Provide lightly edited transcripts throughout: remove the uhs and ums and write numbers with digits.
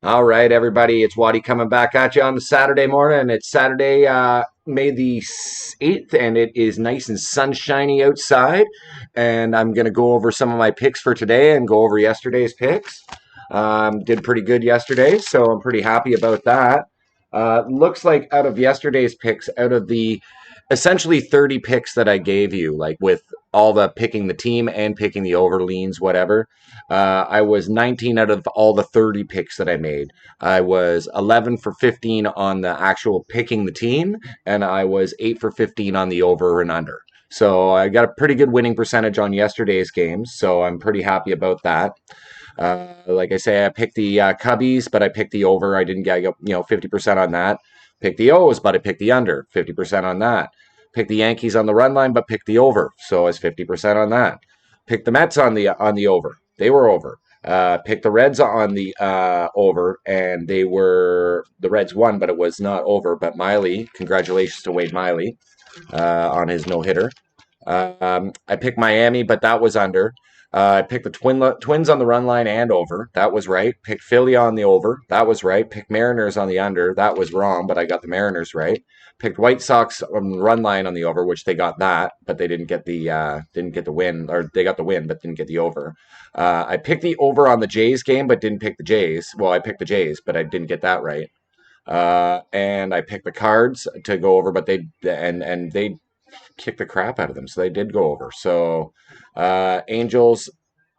All right, everybody, it's Waddy coming back at you on the Saturday morning. It's Saturday, May the 8th, and it is nice and sunshiny outside. And I'm going to go over some of my picks for today and go over yesterday's picks. Did pretty good yesterday, so I'm pretty happy about that. Looks like out of yesterday's picks, out of the essentially 30 picks that I gave you, like with all the picking the team and picking the over leans, whatever. I was 19 out of all the 30 picks that I made. I was 11 for 15 on the actual picking the team, and I was 8 for 15 on the over and under. So I got a pretty good winning percentage on yesterday's games, so I'm pretty happy about that. Like I say, I picked the Cubbies, but I picked the over. I didn't get 50% on that. Picked the O's, but I picked the under, 50% on that. Picked the Yankees on the run line, but picked the over, so I was 50% on that. Picked the Mets on the over. They were over. Picked the Reds on the over, and the Reds won, but it was not over. But Miley, congratulations to Wade Miley on his no hitter. I picked Miami, but that was under. I picked the Twins on the run line and over. That was right. Picked Philly on the over. That was right. Picked Mariners on the under. That was wrong, but I got the Mariners right. Picked White Sox on the run line on the over, which they got that, but they didn't get the win, or they got the win, but didn't get the over. I picked the over on the Jays game, but didn't pick the Jays. Well, I picked the Jays, but I didn't get that right. And I picked the Cards to go over, but they kicked the crap out of them, so they did go over. So Angels,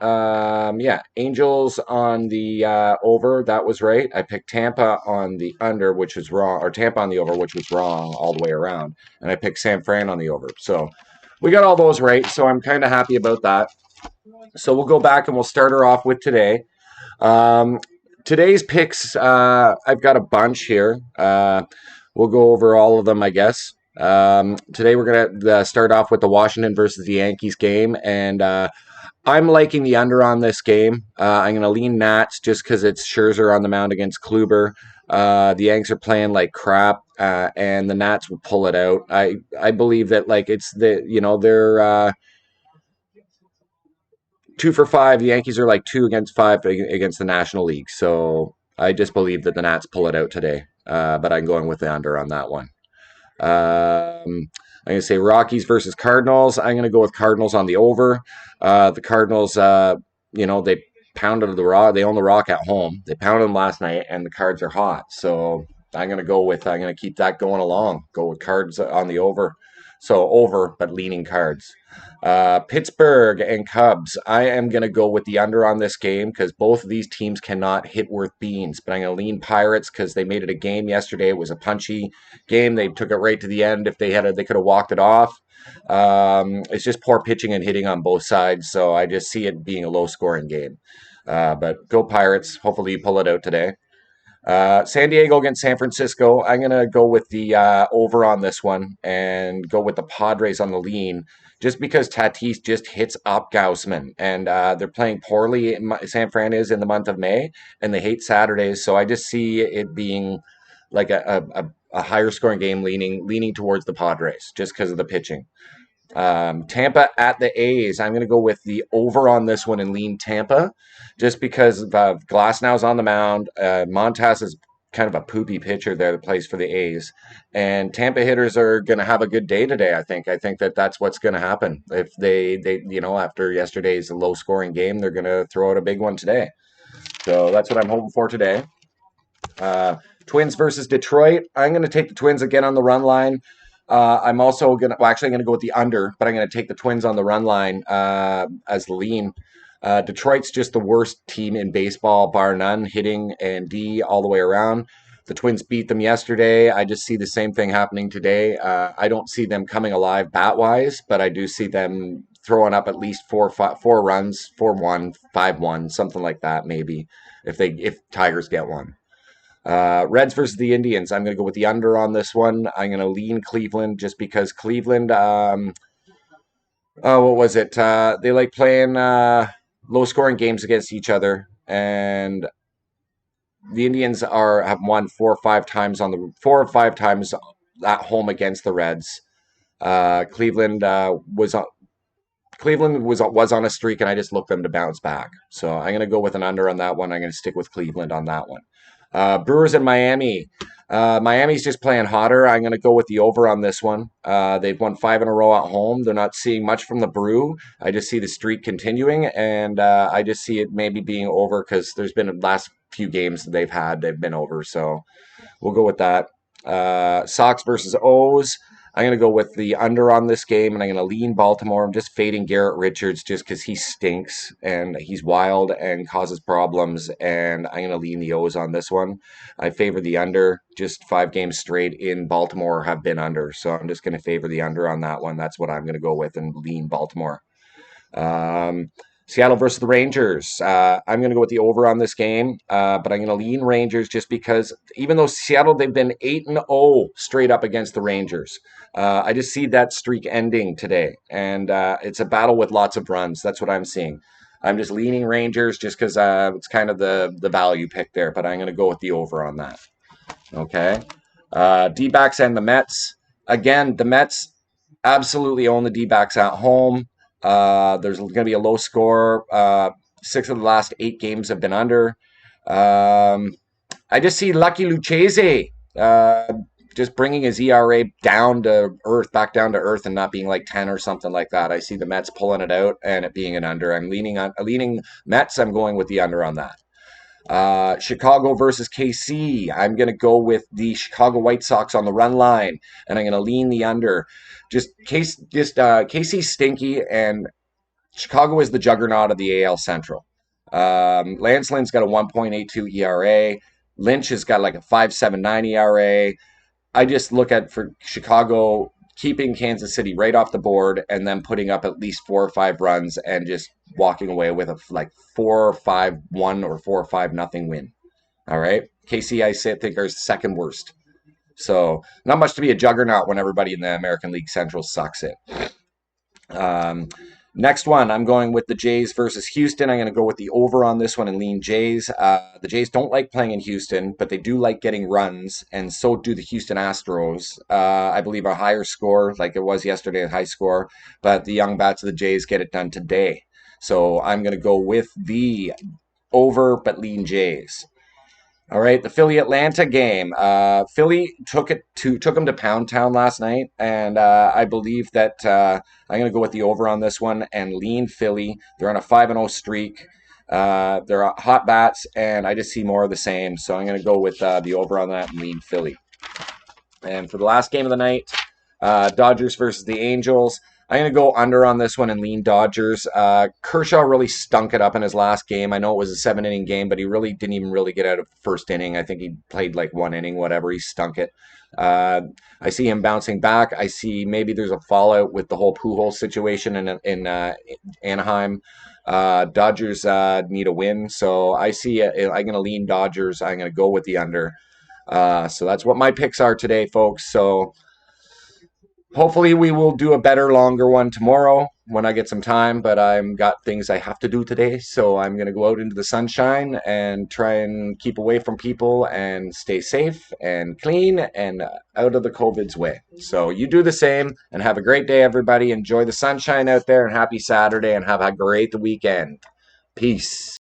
yeah, Angels on the over, that was right. I picked Tampa on the under, which was wrong, or Tampa on the over, which was wrong all the way around, and I picked San Fran on the over. So we got all those right, so I'm kind of happy about that. So we'll go back and we'll start her off with today. Um, Today's picks, I've got a bunch here. We'll go over all of them, I guess. Today we're going to start off with the Washington versus the Yankees game, and I'm liking the under on this game. I'm going to lean Nats just because it's Scherzer on the mound against Kluber. The Yanks are playing like crap, and the Nats will pull it out. I believe that like it's they're 2 for 5. The Yankees are like 2 against 5 against the National League. So I just believe that the Nats pull it out today. But I'm going with the under on that one. I'm going to say Rockies versus Cardinals. I'm going to go with Cardinals on the over. The Cardinals, they pounded the Rock. They own the Rock at home. They pounded them last night, and the Cards are hot. So I'm going to keep that going along. Go with Cards on the over. So over, but leaning Cards. Pittsburgh and Cubs. I am going to go with the under on this game because both of these teams cannot hit worth beans. But I'm going to lean Pirates because they made it a game yesterday. It was a punchy game. They took it right to the end. If they they could have walked it off. It's just poor pitching and hitting on both sides. So I just see it being a low scoring game. But go Pirates. Hopefully you pull it out today. San Diego against San Francisco. I'm going to go with the over on this one and go with the Padres on the lean just because Tatis just hits up Gaussman. And they're playing poorly. San Fran is in the month of May, and they hate Saturdays. So I just see it being like a higher scoring game leaning towards the Padres just because of the pitching. Tampa at the A's. I'm going to go with the over on this one and lean Tampa just because Glasnow's on the mound. Montas is kind of a poopy pitcher there that plays for the A's. And Tampa hitters are going to have a good day today, I think. I think that that's what's going to happen. If they after yesterday's low scoring game, they're going to throw out a big one today. So that's what I'm hoping for today. Twins versus Detroit. I'm going to take the Twins again on the run line. I'm also going to, actually, I'm going to go with the under, but I'm going to take the Twins on the run line as the lean. Detroit's just the worst team in baseball, bar none, hitting and D all the way around. The Twins beat them yesterday. I just see the same thing happening today. I don't see them coming alive bat-wise, but I do see them throwing up at least four runs, 4-1, 5-1, something like that maybe, if Tigers get one. Reds versus the Indians. I'm going to go with the under on this one. I'm going to lean Cleveland just because Cleveland, what was it? They like playing low scoring games against each other, and the Indians have won 4 or 5 times at home against the Reds. Cleveland was Cleveland was on a streak, and I just looked them to bounce back. So I'm going to go with an under on that one. I'm going to stick with Cleveland on that one. Brewers and Miami. Miami's just playing hotter. I'm going to go with the over on this one. They've won 5 in a row at home. They're not seeing much from the Brew. I just see the streak continuing, and I just see it maybe being over because there's been the last few games that they've been over. So we'll go with that. Sox versus O's. I'm going to go with the under on this game, and I'm going to lean Baltimore. I'm just fading Garrett Richards just because he stinks and he's wild and causes problems, and I'm going to lean the O's on this one. I favor the under. Just 5 games straight in Baltimore have been under, so I'm just going to favor the under on that one. That's what I'm going to go with and lean Baltimore. Um, Seattle versus the Rangers. I'm going to go with the over on this game, but I'm going to lean Rangers just because even though Seattle, they've been 8-0 straight up against the Rangers. I just see that streak ending today, and it's a battle with lots of runs. That's what I'm seeing. I'm just leaning Rangers just because it's kind of the value pick there, but I'm going to go with the over on that. Okay. D-backs and the Mets. Again, the Mets absolutely own the D-backs at home. There's going to be a low score. 6 of the last 8 games have been under. I just see Lucky Lucchese just bringing his ERA down to earth, back down to earth, and not being like 10 or something like that. I see the Mets pulling it out and it being an under. I'm leaning Mets. I'm going with the under on that. Chicago versus KC. I'm going to go with the Chicago White Sox on the run line, and I'm going to lean the under. KC's stinky, and Chicago is the juggernaut of the AL Central. Lance Lynn's got a 1.82 ERA. Lynch has got like a 5.79 ERA. I just look at for Chicago keeping Kansas City right off the board and then putting up at least 4 or 5 runs and just walking away with a like 4-5-1 or 4-5-0 win. All right. KC, I think, are second worst. So not much to be a juggernaut when everybody in the American League Central sucks it. Next one, I'm going with the Jays versus Houston. I'm going to go with the over on this one and lean Jays. The Jays don't like playing in Houston, but they do like getting runs, and so do the Houston Astros. I believe a higher score, like it was yesterday, a high score, but the young bats of the Jays get it done today. So I'm going to go with the over, but lean Jays. All right, the Philly Atlanta game. Philly took them to Pound Town last night, and I believe that I'm going to go with the over on this one and lean Philly. They're on a 5-0 streak. They're hot bats, and I just see more of the same. So I'm going to go with the over on that and lean Philly. And for the last game of the night, Dodgers versus the Angels. I'm going to go under on this one and lean Dodgers. Kershaw really stunk it up in his last game. I know it was a 7-inning game, but he really didn't even really get out of the first inning. I think he played like 1 inning, whatever. He stunk it. I see him bouncing back. I see maybe there's a fallout with the whole Pujols situation in Anaheim. Dodgers need a win, so I see I'm going to lean Dodgers. I'm going to go with the under. So that's what my picks are today, folks. So hopefully we will do a better, longer one tomorrow when I get some time, but I've got things I have to do today, so I'm going to go out into the sunshine and try and keep away from people and stay safe and clean and out of the COVID's way. So you do the same and have a great day, everybody. Enjoy the sunshine out there and happy Saturday and have a great weekend. Peace.